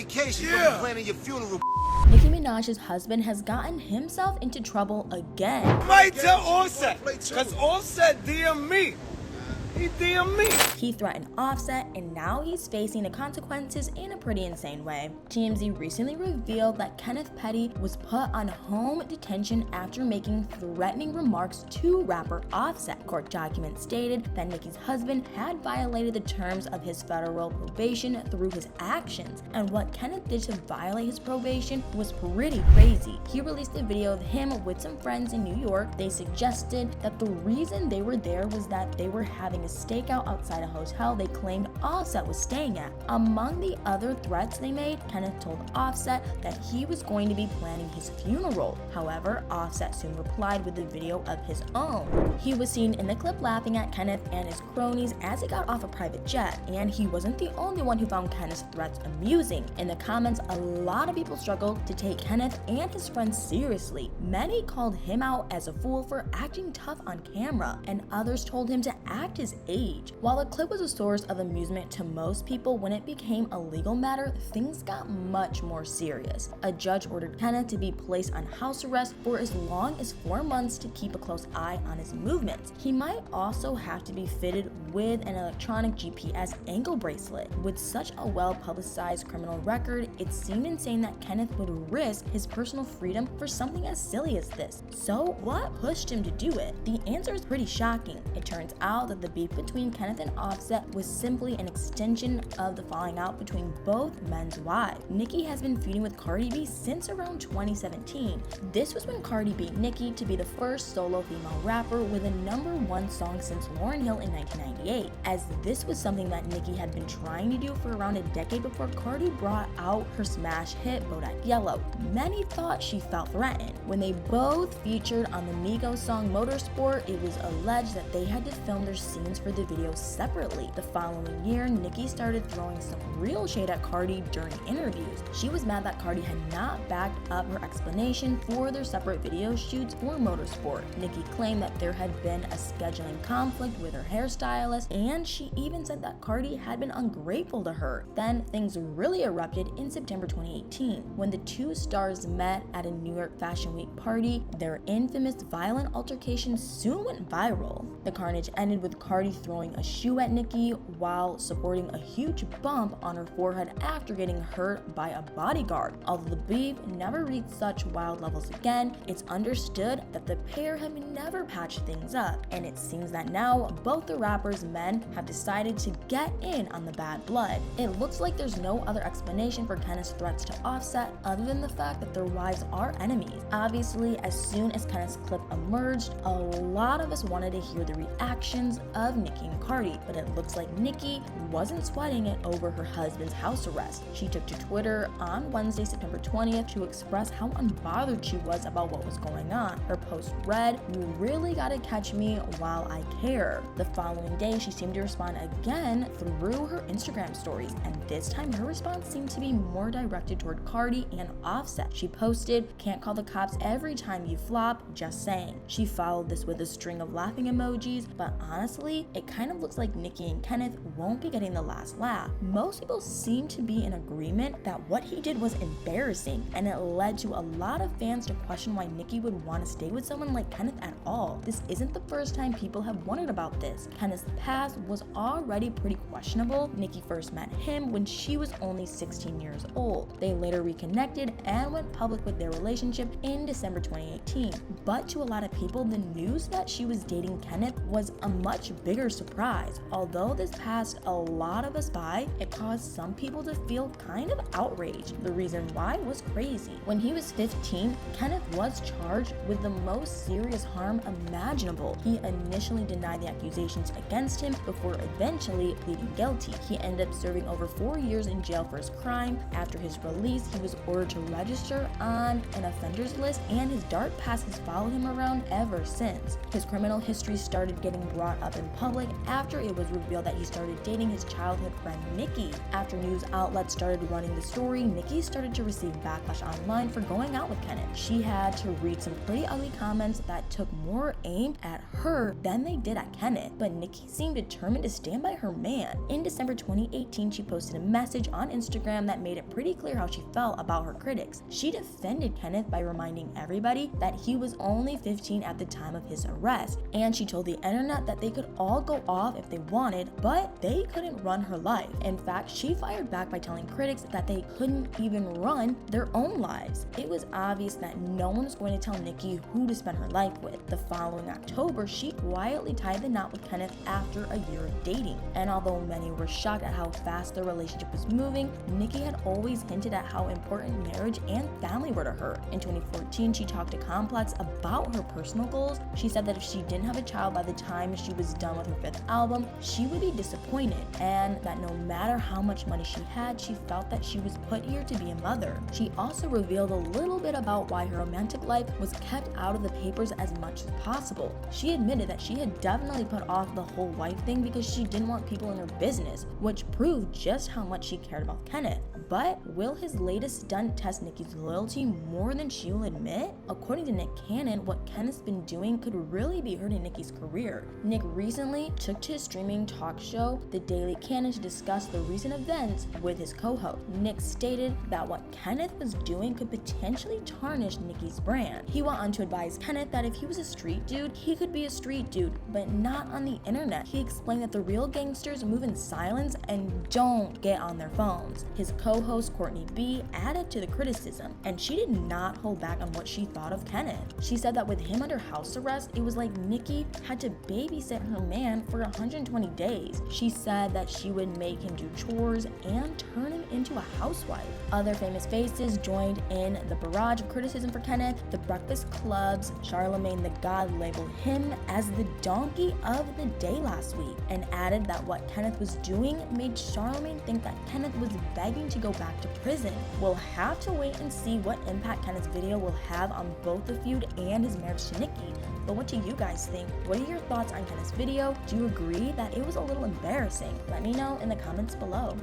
medication when planning your funeral. Nicki Minaj's husband has gotten himself into trouble again. Might tell Offset, because Offset DM me. He DM me. He threatened Offset, and now he's facing the consequences in a pretty insane way. TMZ recently revealed that Kenneth Petty was put on home detention after making threatening remarks to rapper Offset. Court documents stated that Nicki's husband had violated the terms of his federal probation through his actions, and what Kenneth did to violate his probation was pretty crazy. He released a video of him with some friends in New York. They suggested that the reason they were there was that they were having a stakeout outside a hotel they claimed Offset was staying at. Among the other threats they made, Kenneth told Offset that he was going to be planning his funeral. However, Offset soon replied with a video of his own. He was seen in the clip laughing at Kenneth and his cronies as he got off a private jet, and he wasn't the only one who found Kenneth's threats amusing. In the comments, a lot of people struggled to take Kenneth and his friends seriously. Many called him out as a fool for acting tough on camera, and others told him to act his age. While the clip was a source of amusement to most people, when it became a legal matter, things got much more serious. A judge ordered Kenneth to be placed on house arrest for as long as 4 months to keep a close eye on his movements. He might also have to be fitted with an electronic GPS ankle bracelet. With such a well-publicized criminal record, it seemed insane that Kenneth would risk his personal freedom for something as silly as this. So what pushed him to do it? The answer is pretty shocking. It turns out that the beef between Kenneth and Offset was simply an extension of the falling out between both men's wives. Nicki has been feuding with Cardi B since around 2017. This was when Cardi beat Nicki to be the first solo female rapper with a #1 song since Lauryn Hill in 1998, as this was something that Nicki had been trying to do for around a decade before Cardi brought out her smash hit Bodak Yellow. Many thought she felt threatened. When they both featured on the Migos song Motorsport, it was alleged that they had to film their scenes for the video separately. The following year, Nicki started throwing some real shade at Cardi during interviews. She was mad that Cardi had not backed up her explanation for their separate video shoots for Motorsport. Nicki claimed that there had been a scheduling conflict with her hairstylist, and she even said that Cardi had been ungrateful to her. Then things really erupted in September 2018 when the two stars met at a New York Fashion Week party. Their infamous violent altercation soon went viral. The carnage ended with Cardi throwing a shoe at Nicki while supporting a huge bump on her forehead after getting hurt by a bodyguard. Although the beef never reached such wild levels again, it's understood that the pair have never patched things up, and it seems that now both the rappers' men have decided to get in on the bad blood. It looks like there's no other explanation for Kenneth's threats to Offset other than the fact that their wives are enemies. Obviously, as soon as Kenneth's clip emerged, a lot of us wanted to hear the reactions of Nicki and Cardi, but it looks like Nicki wasn't sweating it over her husband's house arrest. She took to Twitter on Wednesday, September 20th to express how unbothered she was about what was going on. Her post read, "You really gotta catch me while I care." The following day, she seemed to respond again through her Instagram stories, and this time her response seemed to be more directed toward Cardi and Offset. She posted, "Can't call the cops every time you flop, just saying." She followed this with a string of laughing emojis, but honestly, it kind of looks like Nicki and Kenneth won't be getting the last laugh. Most people seem to be in agreement that what he did was embarrassing, and it led to a lot of fans to question why Nicki would want to stay with someone like Kenneth at all. This isn't the first time people have wondered about this. Kenneth's past was already pretty questionable. Nicki first met him when she was only 16 years old. They later reconnected and went public with their relationship in December 2018. But to a lot of people, the news that she was dating Kenneth was a much bigger surprise. Although this passed a lot of us by, it caused some people to feel kind of outraged. The reason why was crazy. When he was 15, Kenneth was charged with the most serious harm imaginable. He initially denied the accusations against him before eventually pleading guilty. He ended up serving over 4 years in jail for his crime. After his release, he was ordered to register on an offenders list, and his dark past has followed him around ever since. His criminal history started getting brought up in public after it was revealed that he started dating his childhood friend Nicki. After news outlets started running the story, Nicki started to receive backlash online for going out with Kenneth. She had to read some pretty ugly comments that took more aim at her than they did at Kenneth, but Nicki seemed determined to stand by her man. In December 2018, she posted a message on Instagram that made it pretty clear how she felt about her critics. She defended Kenneth by reminding everybody that he was only 15 at the time of his arrest, and she told the internet that they could all go off if they wanted, but they couldn't run her life. In fact, she fired back by telling critics that they couldn't even run their own lives. It was obvious that no one was going to tell Nicki who to spend her life with. The following October, she quietly tied the knot with Kenneth after a year of dating. And although many were shocked at how fast their relationship was moving, Nicki had always hinted at how important marriage and family were to her. In 2014, she talked to Complex about her personal goals. She said that if she didn't have a child by the time she was done with her 5th album, she would be disappointed, and that no matter how much money she had, she felt that she was put here to be a mother. She also revealed a little bit about why her romantic life was kept out of the papers as much as possible. She admitted that she had definitely put off the whole wife thing because she didn't want people in her business, which proved just how much she cared about Kenneth. But will his latest stunt test Nicki's loyalty more than she will admit? According to Nick Cannon, what Kenneth's been doing could really be hurting Nicki's career. Nick recently took to his streaming talk show, The Daily Cannon, to discuss the recent events with his co-host. Nick stated that what Kenneth was doing could potentially tarnish Nicki's brand. He went on to advise Kenneth that if he was a street dude, he could be a street dude, but not on the internet. He explained that the real gangsters move in silence and don't get on their phones. His co-host Courtney B added to the criticism, and she did not hold back on what she thought of Kenneth. She said that with him under house arrest, it was like Nicki had to babysit her man for 120 days. She said that she would make him do chores and turn him into a housewife. Other famous faces joined in the barrage of criticism for Kenneth. The Breakfast Club's Charlemagne the God labeled him as the donkey of the day last week, and added that what Kenneth was doing made Charlemagne think that Kenneth was begging to go back to prison. We'll have to wait and see what impact Kenneth's video will have on both the feud and his marriage to Nicki. But what do you guys think? What are your thoughts on Kenneth's video? Do you agree that it was a little embarrassing? Let me know in the comments below.